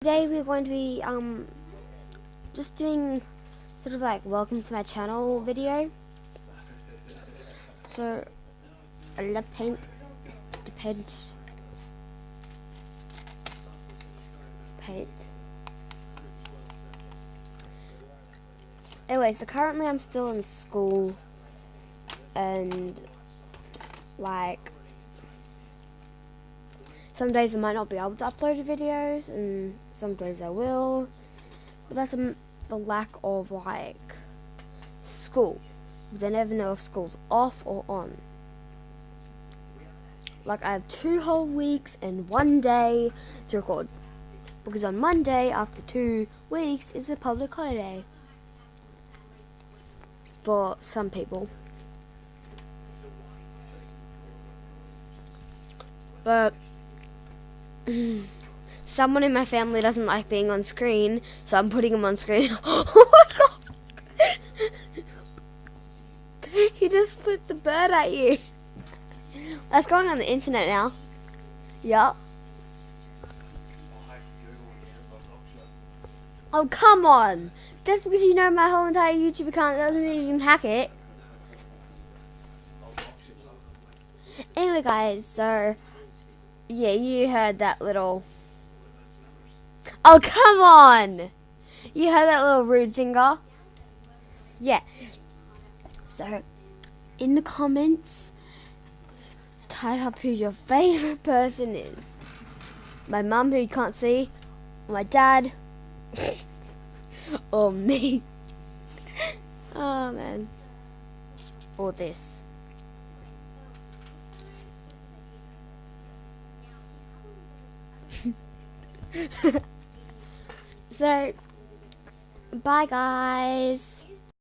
today we're going to be just doing sort of like welcome to my channel video. So I love paint. Depends. Paint. Anyway, so currently I'm still in school, and like some days I might not be able to upload videos, and some days I will. But that's the lack of like school, because I never know if school's off or on. Like I have 2 whole weeks and 1 day to record, because on Monday after 2 weeks is a public holiday for some people. But someone in my family doesn't like being on screen, so I'm putting him on screen. Oh my god! He just flipped the bird at you. That's going on the internet now. Yup. Oh, come on! Just because you know my whole entire YouTube account doesn't mean you can hack it. Anyway, guys, so yeah, you heard that little. Oh, come on! You heard that little rude finger? Yeah. So, in the comments, type up who your favourite person is. My mum, who you can't see, or my dad, or me. Oh, man. Or this. So, bye guys.